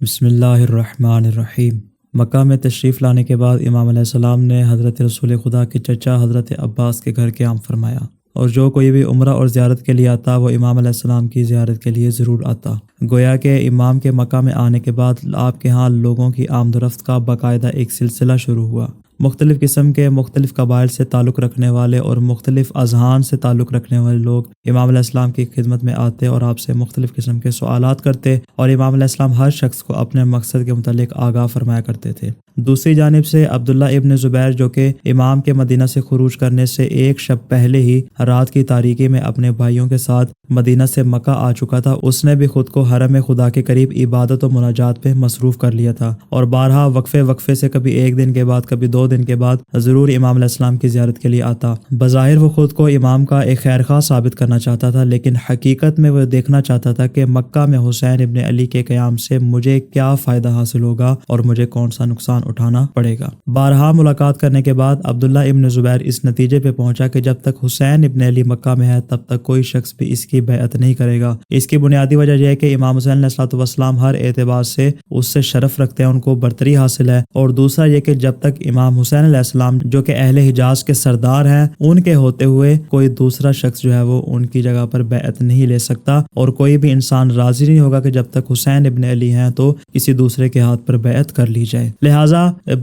بسم اللہ الرحمن الرحیم۔ مکہ میں تشریف لانے کے بعد امام علیہ السلام نے حضرت رسول خدا کے چچا حضرت عباس کے گھر قیام فرمایا، اور جو کوئی بھی عمرہ اور زیارت کے لیے آتا وہ امام علیہ السلام کی زیارت کے لیے ضرور آتا۔ گویا کہ امام کے مکہ میں آنے کے بعد آپ کے ہاں لوگوں کی آمد و رفت کا باقاعدہ ایک سلسلہ شروع ہوا۔ مختلف قسم کے مختلف قبائل سے تعلق رکھنے والے اور مختلف اذہان سے تعلق رکھنے والے لوگ امام علیہ السلام کی خدمت میں آتے اور آپ سے مختلف قسم کے سوالات کرتے، اور امام علیہ السلام ہر شخص کو اپنے مقصد کے متعلق آگاہ فرمایا کرتے تھے۔ دوسری جانب سے عبداللہ ابن زبیر، جو کہ امام کے مدینہ سے خروج کرنے سے ایک شب پہلے ہی رات کی تاریکی میں اپنے بھائیوں کے ساتھ مدینہ سے مکہ آ چکا تھا، اس نے بھی خود کو حرم خدا کے قریب عبادت و مناجات پہ مصروف کر لیا تھا، اور بارہا وقفے سے کبھی ایک دن کے بعد کبھی 2 دن کے بعد ضرور امام علیہ السلام کی زیارت کے لیے آتا۔ بظاہر وہ خود کو امام کا ایک خیرخواہ ثابت کرنا چاہتا تھا، لیکن حقیقت میں وہ دیکھنا چاہتا تھا کہ مکہ میں حسین ابن علی کے قیام سے مجھے کیا فائدہ حاصل ہوگا اور مجھے کون سا نقصان اٹھانا پڑے گا۔ بارہا ملاقات کرنے کے بعد عبداللہ ابن زبیر اس نتیجے پہ پہنچا کہ جب تک حسین ابن علی مکہ میں ہے تب تک کوئی شخص بھی اس کی بیعت نہیں کرے گا۔ اس کی بنیادی وجہ یہ ہے کہ امام حسین علیہ الصلوۃ والسلام ہر اعتبار سے اس سے شرف رکھتے ہیں، ان کو برتری حاصل ہے، اور دوسرا یہ کہ جب تک امام حسین علیہ السلام جو کہ اہل حجاز کے سردار ہیں ان کے ہوتے ہوئے کوئی دوسرا شخص جو ہے وہ ان کی جگہ پر بیعت نہیں لے سکتا، اور کوئی بھی انسان راضی نہیں ہوگا کہ جب تک حسین ابن علی ہیں تو کسی دوسرے کے ہاتھ پر بیعت کر لی جائے۔ لہٰذا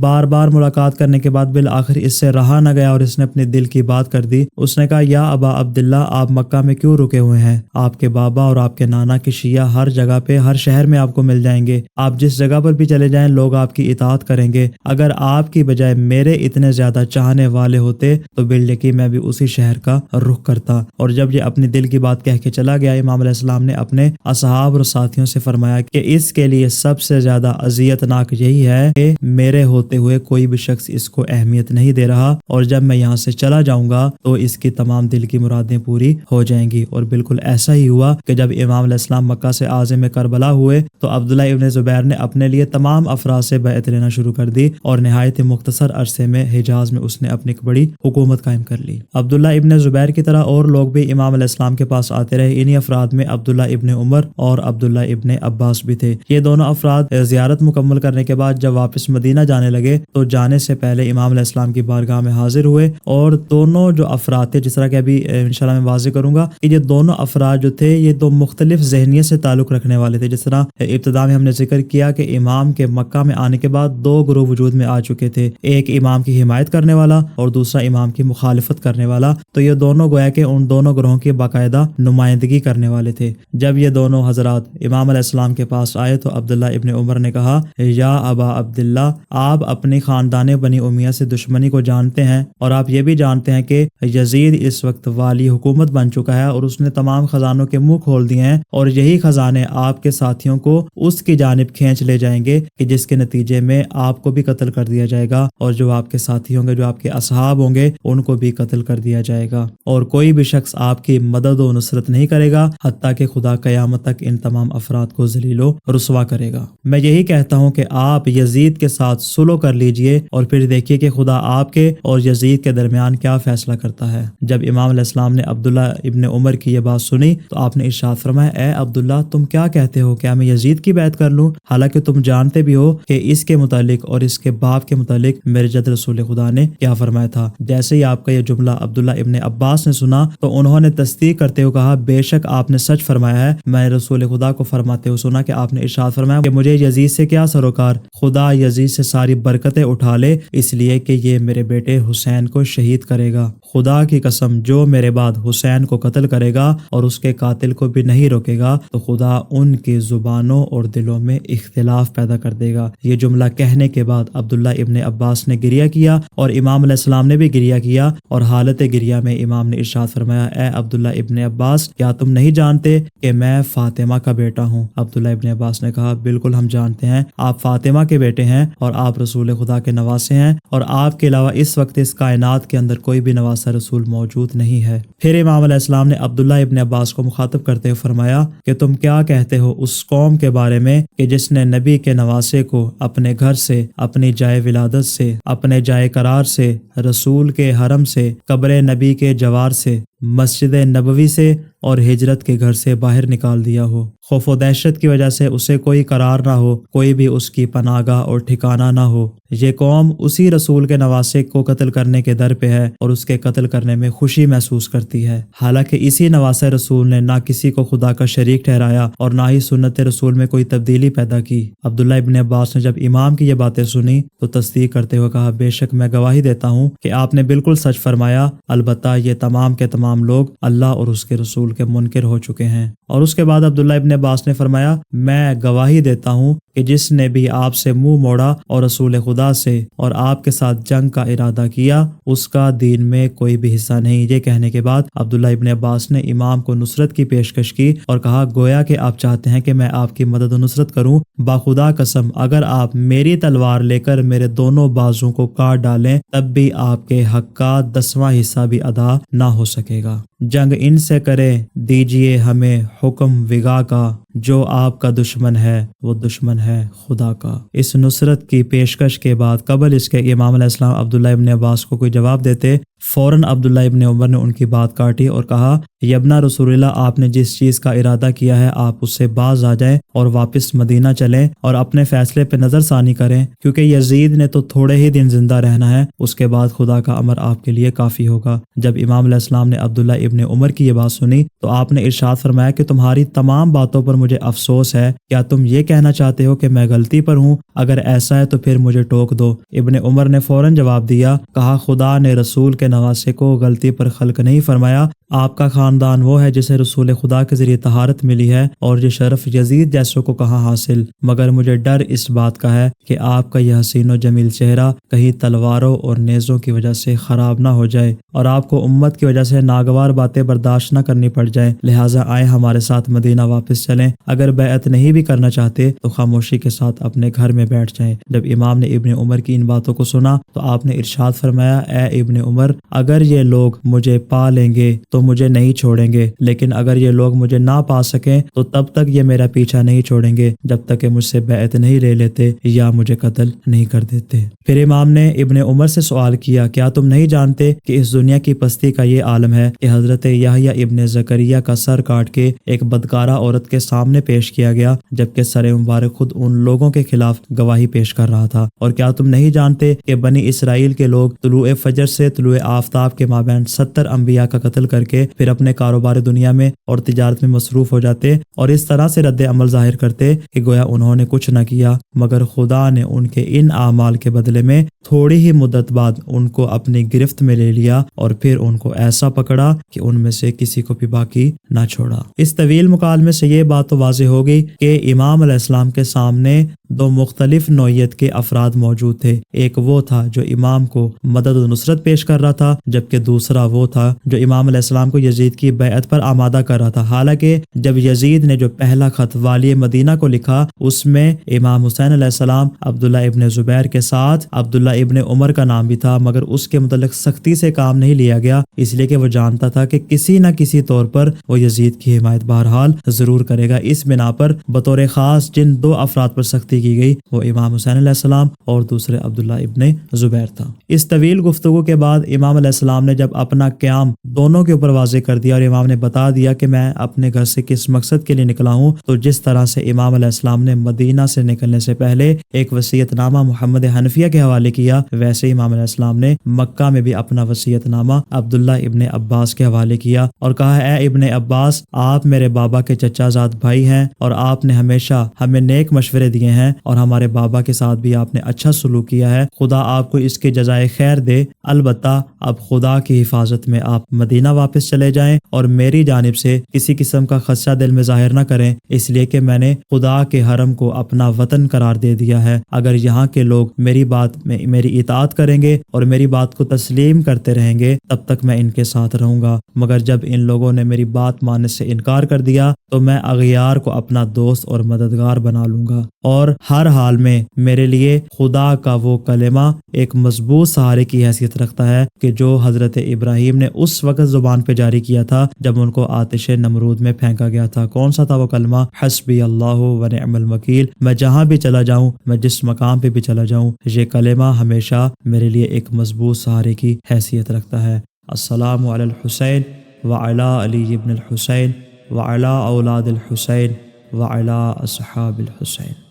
بار بار ملاقات کرنے کے بعد بالآخر اس سے رہا نہ گیا اور اس نے اپنے دل کی بات کر دی۔ اس نے کہا، یا ابا عبداللہ، آپ مکہ میں کیوں رکے ہوئے ہیں؟ آپ کے بابا اور آپ کے نانا کے شیعہ ہر جگہ پہ ہر شہر میں آپ کو مل جائیں گے، آپ جس جگہ پر بھی چلے جائیں لوگ آپ کی اطاعت کریں گے۔ اگر آپ کی بجائے میرے اتنے زیادہ چاہنے والے ہوتے تو بالکل میں بھی اسی شہر کا رخ کرتا۔ اور جب یہ اپنی دل کی بات کہہ کے چلا گیا، امام علیہ السلام نے اپنے اصحاب اور ساتھیوں سے فرمایا کہ اس کے لیے سب سے زیادہ اذیت ناک یہی ہے کہ میرے ہوتے ہوئے کوئی بھی شخص اس کو اہمیت نہیں دے رہا، اور جب میں یہاں سے چلا جاؤں گا تو اس کی تمام دل کی مرادیں پوری ہو جائیں گی۔ اور بالکل ایسا ہی ہوا کہ جب امام علیہ السلام مکہ سے عازم کربلا ہوئے تو عبداللہ ابن زبیر نے اپنے لیے تمام افراد سے بیعت لینا شروع کر دی، اور نہایت مختصر عرصے میں حجاز میں اس نے اپنی ایک بڑی حکومت قائم کر لی۔ عبداللہ ابن زبیر کی طرح اور لوگ بھی امام علیہ السلام کے پاس آتے رہے۔ انہی افراد میں عبداللہ ابن عمر اور عبداللہ ابن عباس بھی تھے۔ یہ دونوں افراد زیارت مکمل کرنے کے بعد جب واپس مدینہ جانے لگے تو جانے سے پہلے امام علیہ السلام کی بارگاہ میں حاضر ہوئے، اور دونوں جو افراد تھے، جس طرح کہ ابھی انشاءاللہ میں واضح کروں گا کہ یہ دونوں افراد جو تھے یہ دو مختلف ذہنیت سے تعلق رکھنے والے تھے۔ جس طرح ابتدا میں ہم نے ذکر کیا کہ امام کے مکہ میں آنے کے بعد 2 گروہ وجود میں آ چکے تھے، ایک امام کی حمایت کرنے والا اور دوسرا امام کی مخالفت کرنے والا۔ تو یہ دونوں گویا کہ ان دونوں گروہوں کی باقاعدہ نمائندگی کرنے والے تھے۔ جب یہ دونوں حضرات امام علیہ السلام کے پاس آئے تو عبداللہ ابن عمر نے کہا، یا ابا عبداللہ، آپ اپنی خاندان بنی امیہ سے دشمنی کو جانتے ہیں، اور آپ یہ بھی جانتے ہیں کہ یزید اس وقت والی حکومت بن چکا ہے اور اس نے تمام خزانوں کے منہ کھول دیے ہیں، اور یہی خزانے آپ کے ساتھیوں کو اس کی جانب کھینچ لے جائیں گے کہ جس کے نتیجے میں آپ کو بھی قتل کر دیا جائے گا، اور جو آپ کے ساتھی ہوں گے، جو آپ کے اصحاب ہوں گے، ان کو بھی قتل کر دیا جائے گا، اور کوئی بھی شخص آپ کی مدد و نصرت نہیں کرے گا حتیٰ کہ خدا قیامت تک ان تمام افراد کو ذلیل و رسوا کرے گا۔ میں یہی کہتا ہوں کہ آپ یزید کے ساتھ صلح کر لیجئے اور پھر دیکھیے کہ خدا آپ کے اور یزید کے درمیان کیا فیصلہ کرتا ہے۔ جب امام علیہ السلام نے عبداللہ ابن عمر کی یہ بات سنی تو آپ نے ارشاد فرمایا، اے عبداللہ، تم کیا کہتے ہو؟ کیا میں یزید کی بیعت کر لوں؟ حالانکہ تم جانتے بھی ہو کہ اس کے متعلق اور اس کے باپ کے متعلق میرے جد رسول خدا نے کیا فرمایا تھا۔ جیسے ہی آپ کا یہ جملہ عبداللہ ابن عباس نے سنا تو انہوں نے تصدیق کرتے ہوئے کہا، بے شک آپ نے سچ فرمایا ہے۔ میں رسول خدا کو فرماتے ہوئے سنا کہ آپ نے ارشاد فرمایا کہ مجھے یزید سے کیا سروکار، خدا یزید سے ساری برکتیں اٹھا لے، اس لیے کہ یہ میرے بیٹے حسین کو شہید کرے گا۔ خدا کی قسم، جو میرے بعد حسین کو قتل کرے گا اور اس کے قاتل کو بھی نہیں روکے گا تو خدا ان کی زبانوں اور دلوں میں اختلاف پیدا کر دے گا۔ یہ جملہ کہنے کے بعد عبداللہ ابن عباس نے گریہ کیا اور امام علیہ السلام نے بھی گریہ کیا، اور حالت گریہ میں امام نے ارشاد فرمایا، اے عبداللہ ابن عباس، کیا تم نہیں جانتے کہ میں فاطمہ کا بیٹا ہوں؟ عبداللہ ابن عباس نے کہا، بالکل ہم جانتے ہیں، آپ فاطمہ کے بیٹے ہیں اور آپ رسول خدا کے نواسے ہیں، اور آپ کے علاوہ اس وقت اس کائنات کے اندر کوئی بھی نواسہ رسول موجود نہیں ہے۔ پھر امام علیہ السلام نے عبداللہ ابن عباس کو مخاطب کرتے ہوئے فرمایا کہ تم کیا کہتے ہو اس قوم کے بارے میں کہ جس نے نبی کے نواسے کو اپنے گھر سے، اپنی جائے ولادت سے، اپنے جائے قرار سے، رسول کے حرم سے، قبر نبی کے جوار سے مسجد نبوی سے اور ہجرت کے گھر سے باہر نکال دیا ہو۔ خوف و دہشت کی وجہ سے اسے کوئی قرار نہ ہو، کوئی بھی اس کی پناہ گاہ اور ٹھکانہ نہ ہو۔ یہ قوم اسی رسول کے نواسے کو قتل کرنے کے در پہ ہے اور اس کے قتل کرنے میں خوشی محسوس کرتی ہے، حالانکہ اسی نواسے رسول نے نہ کسی کو خدا کا شریک ٹھہرایا اور نہ ہی سنت رسول میں کوئی تبدیلی پیدا کی۔ عبداللہ ابن عباس نے جب امام کی یہ باتیں سنی تو تصدیق کرتے ہوئے کہا، بے شک میں گواہی دیتا ہوں کہ آپ نے بالکل سچ فرمایا، البتہ یہ تمام کے تمام لوگ اللہ اور اس کے رسول کے منکر ہو چکے ہیں۔ اور اس کے بعد عبداللہ ابن عباس نے فرمایا، میں گواہی دیتا ہوں کہ جس نے بھی آپ سے منہ موڑا اور رسول خدا سے اور آپ کے ساتھ جنگ کا ارادہ کیا، اس کا دین میں کوئی بھی حصہ نہیں۔ یہ کہنے کے بعد عبداللہ ابن عباس نے امام کو نصرت کی پیشکش کی اور کہا، گویا کہ آپ چاہتے ہیں کہ میں آپ کی مدد و نصرت کروں۔ باخدا قسم، اگر آپ میری تلوار لے کر میرے دونوں بازوں کو کاٹ ڈالیں تب بھی آپ کے حق کا 10واں حصہ بھی ادا نہ ہو سکے گا۔ جنگ ان سے کرے دیجئے ہمیں حکم وغا کا، جو آپ کا دشمن ہے وہ دشمن ہے خدا کا۔ اس نصرت کی پیشکش کے بعد قبل اس کے امام علیہ السلام عبداللہ ابن عباس کو کوئی جواب دیتے، فوراً عبداللہ ابن عمر نے ان کی بات کاٹی اور کہا، یبنا رسول اللہ، آپ نے جس چیز کا ارادہ کیا ہے آپ اس سے باز آ جائیں اور واپس مدینہ چلیں اور اپنے فیصلے پہ نظر ثانی کریں، کیونکہ یزید نے تو تھوڑے ہی دن زندہ رہنا ہے، اس کے بعد خدا کا امر آپ کے لیے کافی ہوگا۔ جب امام علیہ السلام نے عبداللہ ابن عمر کی یہ بات سنی تو آپ نے ارشاد فرمایا کہ تمہاری تمام باتوں پر مجھے افسوس ہے، کیا تم یہ کہنا چاہتے ہو کہ میں غلطی پر ہوں؟ اگر ایسا ہے تو پھر مجھے ٹوک دو۔ ابن عمر نے فوراً جواب دیا، کہا، خدا نے رسول کے نواسے کو غلطی پر خلق نہیں فرمایا، آپ کا خاندان وہ ہے جسے رسول خدا کے ذریعے طہارت ملی ہے اور یہ شرف یزید جیسوں کو کہاں حاصل، مگر مجھے ڈر اس بات کا ہے کہ آپ کا یہ حسین و جمیل چہرہ کہیں تلواروں اور نیزوں کی وجہ سے خراب نہ ہو جائے اور آپ کو امت کی وجہ سے ناگوار باتیں برداشت نہ کرنی پڑ جائیں، لہٰذا آئیں ہمارے ساتھ مدینہ واپس چلیں، اگر بیعت نہیں بھی کرنا چاہتے تو خاموشی کے ساتھ اپنے گھر میں بیٹھ جائیں۔ جب امام نے ابن عمر کی ان باتوں کو سنا تو آپ نے ارشاد فرمایا، اے ابن عمر، اگر یہ لوگ مجھے پا لیں گے تو مجھے نہیں چھوڑیں گے، لیکن اگر یہ لوگ مجھے نہ پا سکیں تو تب تک یہ میرا پیچھا نہیں چھوڑیں گے جب تک کہ مجھ سے بیعت نہیں لے لیتے یا مجھے قتل نہیں کر دیتے۔ پھر امام نے ابن عمر سے سوال کیا، کیا تم نہیں جانتے کہ اس دنیا کی پستی کا یہ عالم ہے کہ حضرت یحییٰ ابن زکریہ کا سر کاٹ کے ایک بدکارہ عورت کے سامنے پیش کیا گیا، جبکہ سر مبارک خود ان لوگوں کے خلاف گواہی پیش کر رہا تھا؟ اور کیا تم نہیں جانتے کہ بنی اسرائیل کے لوگ طلوع فجر سے طلوع آفتاب کے مابین 70 انبیاء کا قتل کر کے پھر اپنے کاروبار دنیا میں اور تجارت میں مصروف ہو جاتے اور اس طرح سے رد عمل ظاہر کرتے کہ گویا انہوں نے کچھ نہ کیا، مگر خدا نے ان کے ان اعمال کے بدلے میں تھوڑی ہی مدت بعد ان کو اپنی گرفت میں لے لیا اور پھر ان کو ایسا پکڑا کہ ان میں سے کسی کو بھی باقی نہ چھوڑا۔ اس طویل مکالمے سے یہ بات تو واضح ہو گئی کہ امام علیہ السلام کے سامنے دو مختلف نوعیت کے افراد موجود تھے، ایک وہ تھا جو امام کو مدد و نصرت پیش کر رہا تھا، جبکہ دوسرا وہ تھا جو امام علیہ السلام کو یزید کی بیعت پر آمادہ کر رہا تھا۔ حالانکہ جب یزید نے جو پہلا خط والی مدینہ کو لکھا اس میں امام حسین علیہ السلام، عبداللہ ابن زبیر کے ساتھ عبداللہ ابن عمر کا نام بھی تھا، مگر اس کے متعلق سختی سے کام نہیں لیا گیا، اس لیے کہ وہ جانتا تھا کہ کسی نہ کسی طور پر وہ یزید کی حمایت بہرحال ضرور کرے گا۔ اس بنا پر بطور خاص جن دو افراد پر سختی کی گئی وہ امام حسین علیہ السلام اور دوسرے عبداللہ ابن زبیر تھا۔ اس طویل گفتگو کے بعد امام علیہ السلام نے جب اپنا قیام دونوں کے اوپر واضح کر دیا اور امام نے بتا دیا کہ میں اپنے گھر سے کس مقصد کے لیے نکلا ہوں، تو جس طرح سے امام علیہ السلام نے مدینہ سے نکلنے سے پہلے ایک وصیت نامہ محمد حنفیہ کے حوالے کیا، ویسے امام علیہ السلام نے مکہ میں بھی اپنا وصیت نامہ عبداللہ ابن عباس کے حوالے کیا اور کہا، اے ابن عباس، آپ میرے بابا کے چچا زاد بھائی ہیں اور آپ نے ہمیشہ ہمیں نیک مشورے دیے ہیں اور ہمارے بابا کے ساتھ بھی آپ نے اچھا سلوک کیا ہے، خدا آپ کو اس کی جزائے خیر دے، البتہ اب خدا کی حفاظت میں آپ مدینہ واپس چلے جائیں اور میری جانب سے کسی قسم کا خدشہ دل میں ظاہر نہ کریں، اس لیے کہ میں نے خدا کے حرم کو اپنا وطن قرار دے دیا ہے، اگر یہاں کے لوگ میری بات میں میری اطاعت کریں گے اور میری بات کو تسلیم کرتے رہیں گے تب تک میں ان کے ساتھ رہوں گا، مگر جب ان لوگوں نے میری بات ماننے سے انکار کر دیا تو میں اغیار کو اپنا دوست اور مددگار بنا لوں گا، اور ہر حال میں میرے لیے خدا کا وہ کلمہ ایک مضبوط سہارے کی حیثیت رکھتا ہے کہ جو حضرت ابراہیم نے اس وقت زبان پہ جاری کیا تھا جب ان کو آتش نمرود میں پھینکا گیا تھا۔ کون سا تھا وہ کلمہ؟ حسبی اللہ و نعم الوکیل، میں جہاں بھی چلا جاؤں، میں جس مقام پہ بھی چلا جاؤں، یہ کلمہ ہمیشہ میرے لیے ایک مضبوط سہارے کی حیثیت رکھتا ہے۔ السلام علی الحسین وعلی علی ابن الحسین وعلی اولاد الحسین وعلی اصحاب الحسین۔